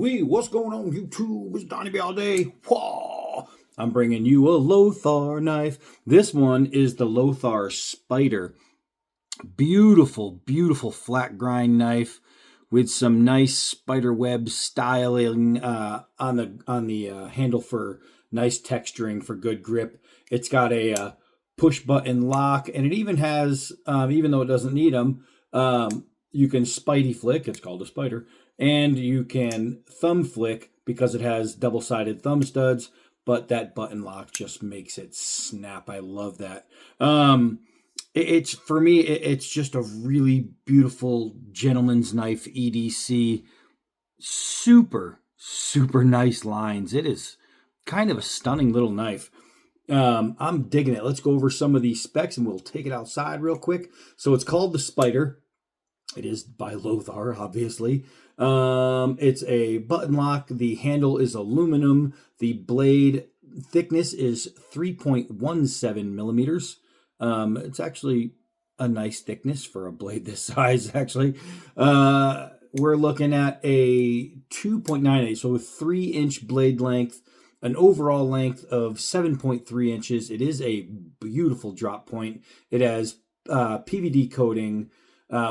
Wee, what's going on YouTube? It's Donnie all day. Whoa! I'm bringing you a Lothar knife. This one is the Lothar Spider. Beautiful, beautiful flat grind knife with some nice spider web styling on the handle for nice texturing for good grip. It's got a push button lock, and it even has, even though it doesn't need them, you can spidey flick. It's called a spider. And you can thumb flick because it has double-sided thumb studs, but that button lock just makes it snap. I love that. It's for me, it's just a really beautiful gentleman's knife EDC. Super, super nice lines. It is kind of a stunning little knife. I'm digging it. Let's go over some of these specs and we'll take it outside real quick. So it's called the Spider. It is by Lothar, obviously. It's a button lock. The handle is aluminum. The blade thickness is 3.17 millimeters. It's actually a nice thickness for a blade this size, actually. We're looking at a 2.98, so a 3-inch blade length, an overall length of 7.3 inches. It is a beautiful drop point. It has PVD coating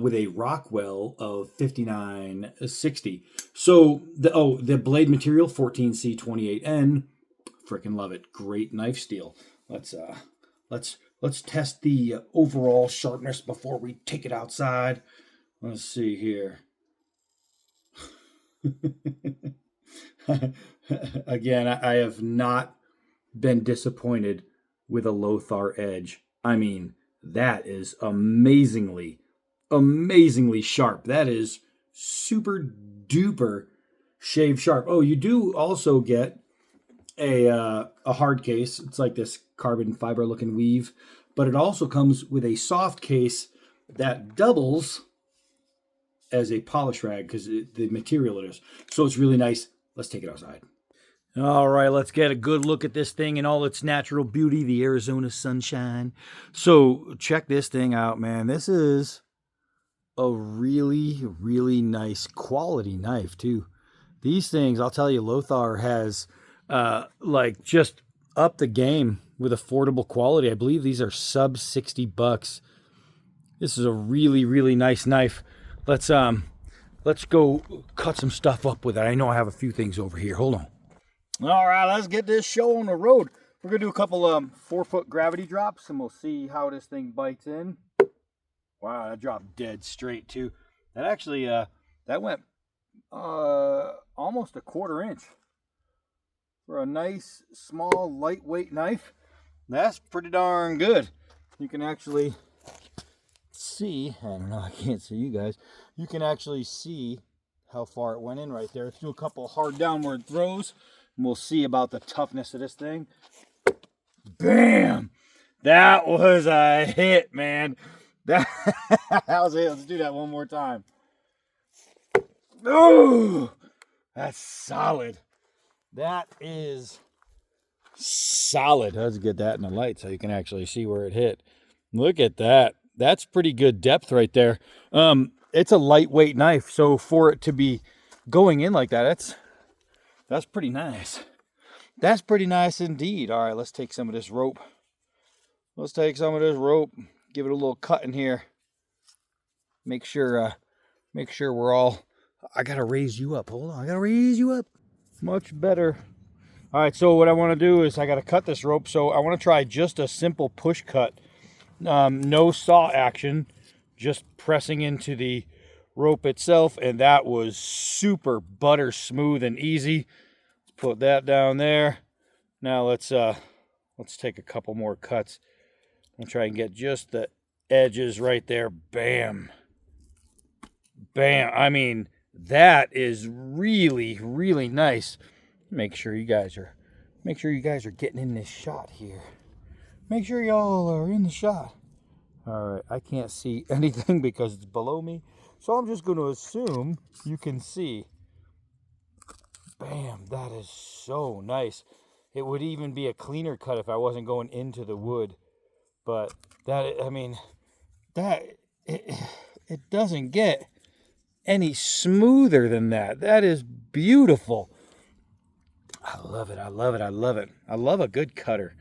with a Rockwell of 5960. So the blade material 14C28N. Freaking love it. Great knife steel. Let's test the overall sharpness before we take it outside. Let's see here. Again, I have not been disappointed with a Lothar Edge. I mean, that is amazingly sharp. That is super duper shave sharp. Oh, you do also get a hard case. It's like this carbon fiber looking weave, but it also comes with a soft case that doubles as a polish rag because the material it is. So it's really nice. Let's take it outside. All right, let's get a good look at this thing in all its natural beauty, the Arizona sunshine. So check this thing out, man. This is a really, really nice quality knife too. These things, I'll tell you, Lothar has like just up the game with affordable quality. I believe these are sub $60. This is a really, really nice knife. Let's go cut some stuff up with it. I know I have a few things over here. Hold on. All right, let's get this show on the road. We're gonna do a couple 4-foot gravity drops, and we'll see how this thing bites in. Wow, that dropped dead straight too. That actually that went almost a 1/4 inch for a nice small lightweight knife. That's pretty darn good. You can actually see, I don't know, I can't see you guys. You can actually see how far it went in right there. Let's do a couple hard downward throws and we'll see about the toughness of this thing. Bam! That was a hit, man. That was it. Let's do that one more time. Oh, that's solid. That is solid. Let's get that in the light so you can actually see where it hit. Look at that. That's pretty good depth right there. It's a lightweight knife, so for it to be going in like that, that's pretty nice. That's pretty nice indeed. All right, let's take some of this rope. Give it a little cut in here. Make sure we're all. I gotta raise you up. Hold on, I gotta raise you up. Much better. All right, so what I want to do is I gotta cut this rope. So I want to try just a simple push cut. No saw action, just pressing into the rope itself, and that was super butter smooth and easy. Let's put that down there. Now let's take a couple more cuts. I'll try and get just the edges right there. Bam. Bam. I mean, that is really, really nice. Make sure you guys are getting in this shot here. Make sure y'all are in the shot. All right, I can't see anything because it's below me. So I'm just going to assume you can see. Bam, that is so nice. It would even be a cleaner cut if I wasn't going into the wood. But that, I mean, that, it doesn't get any smoother than that. That is beautiful. I love it. I love it. I love it. I love a good cutter.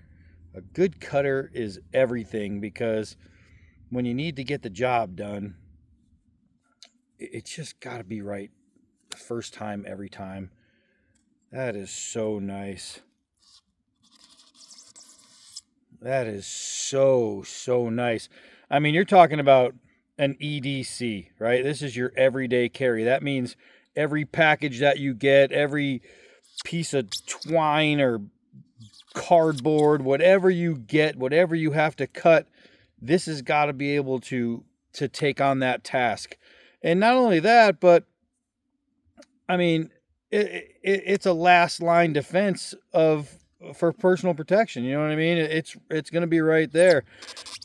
A good cutter is everything, because when you need to get the job done, it's just got to be right the first time, every time. That is so nice. That is so, so nice. I mean, you're talking about an EDC, right? This is your everyday carry. That means every package that you get, every piece of twine or cardboard, whatever you get, whatever you have to cut, this has got to be able to take on that task. And not only that, but I mean, it's a last line defense for personal protection. You know what I mean? It's going to be right there.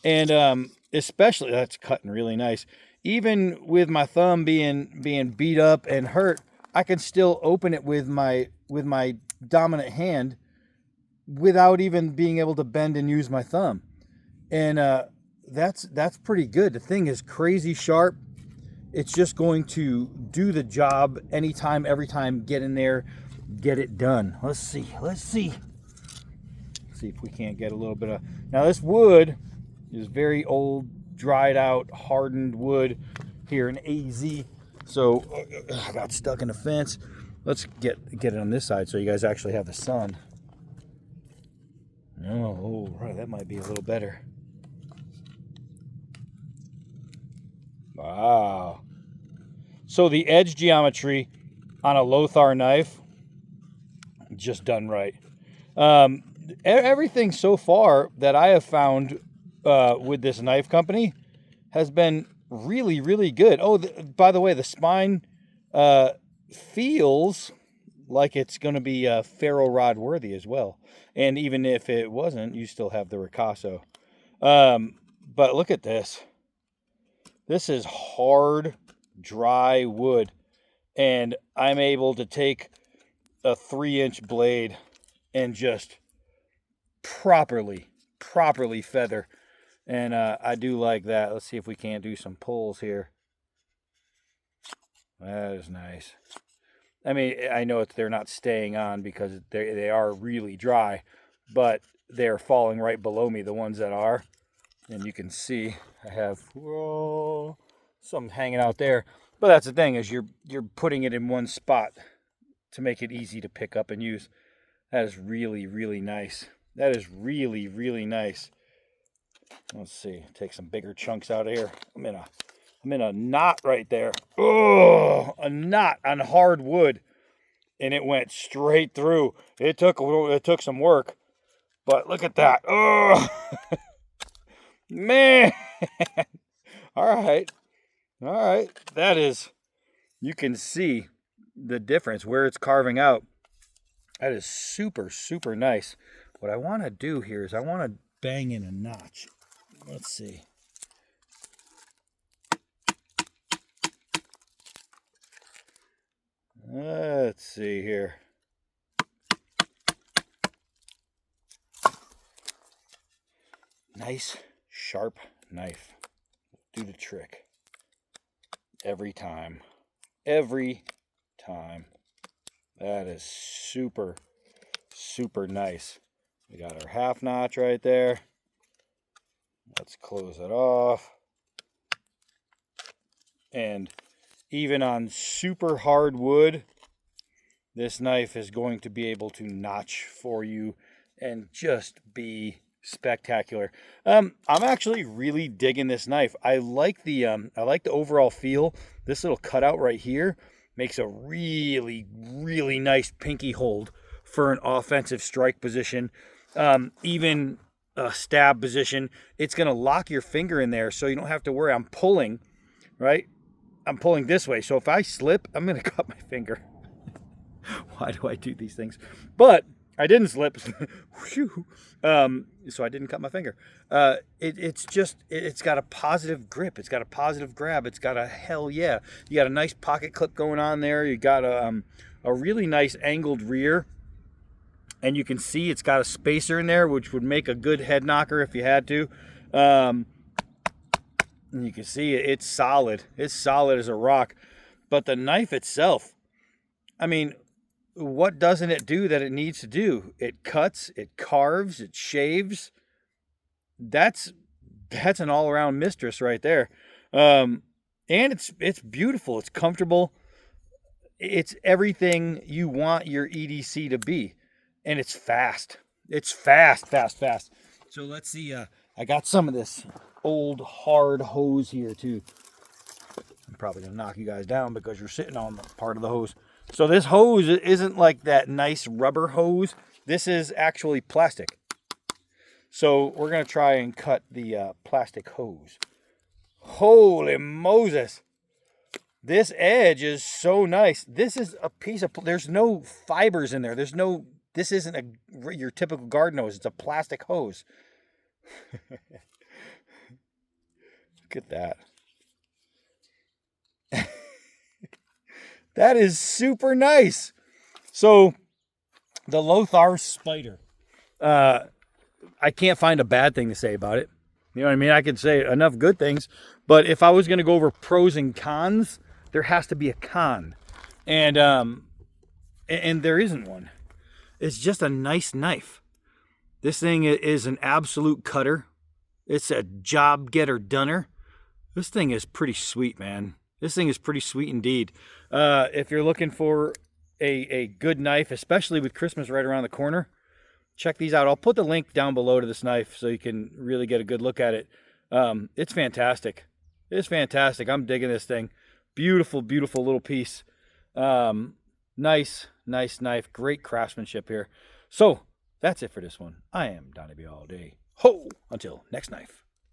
And especially, that's cutting really nice. Even with my thumb being beat up and hurt, I can still open it with my dominant hand without even being able to bend and use my thumb. And that's pretty good. The thing is crazy sharp. It's just going to do the job anytime, every time. Get in there, get it done. Let's see if we can't get a little bit of... Now this wood is very old, dried out, hardened wood here in AZ. So I got stuck in the fence. Let's get it on this side so you guys actually have the sun. Oh, right, that might be a little better. Wow. So the edge geometry on a Lothar knife, just done right. Everything so far that I have found with this knife company has been really, really good. Oh, by the way, the spine feels like it's going to be ferro rod worthy as well. And even if it wasn't, you still have the ricasso. But look at this. This is hard, dry wood. And I'm able to take a 3-inch blade and just properly feather. And I do like that. Let's see if we can't do some pulls here. That is nice. I mean, I know they're not staying on because they are really dry, but they're falling right below me, the ones that are. And you can see I have some hanging out there. But that's the thing, is you're putting it in one spot to make it easy to pick up and use. That is really, really nice. That is really, really nice. Let's see. Take some bigger chunks out of here. I'm in a knot right there. Oh, a knot on hard wood, and it went straight through. It took some work, but look at that. Oh, man. All right. That is, you can see the difference where it's carving out. That is super, super nice. What I want to do here is I want to bang in a notch. Let's see. Let's see here. Nice, sharp knife. Do the trick. Every time. Every time. That is super, super nice. We got our half notch right there. Let's close it off. And even on super hard wood, this knife is going to be able to notch for you and just be spectacular. I'm actually really digging this knife. I like the overall feel. This little cutout right here makes a really, really nice pinky hold for an offensive strike position. Even a stab position, it's going to lock your finger in there so you don't have to worry. I'm pulling, right? I'm pulling this way. So if I slip, I'm going to cut my finger. Why do I do these things? But I didn't slip. So I didn't cut my finger. It's got a positive grip. It's got a positive grab. It's got a hell yeah. You got a nice pocket clip going on there. You got a really nice angled rear. And you can see it's got a spacer in there, which would make a good head knocker if you had to. And you can see it's solid. It's solid as a rock. But the knife itself, I mean, what doesn't it do that it needs to do? It cuts, it carves, it shaves. That's an all-around mistress right there. And it's beautiful. It's comfortable. It's everything you want your EDC to be. And it's fast. It's fast. So let's see. I got some of this old hard hose here too. I'm probably going to knock you guys down because you're sitting on the part of the hose. So this hose isn't like that nice rubber hose. This is actually plastic. So we're going to try and cut the plastic hose. Holy Moses. This edge is so nice. This is a piece of, there's no fibers in there. This isn't your typical garden hose. It's a plastic hose. Look at that. That is super nice. So the Lothar Spider. I can't find a bad thing to say about it. You know what I mean? I could say enough good things, but if I was going to go over pros and cons, there has to be a con. And there isn't one. It's just a nice knife. This thing is an absolute cutter. It's a job getter doner. This thing is pretty sweet, man. This thing is pretty sweet indeed. If you're looking for a good knife, especially with Christmas right around the corner, check these out. I'll put the link down below to this knife so you can really get a good look at it. It's fantastic. It's fantastic. I'm digging this thing. Beautiful, beautiful little piece. Nice knife. Great craftsmanship here. So that's it for this one. I am Donnie B all day. Ho! Until next knife.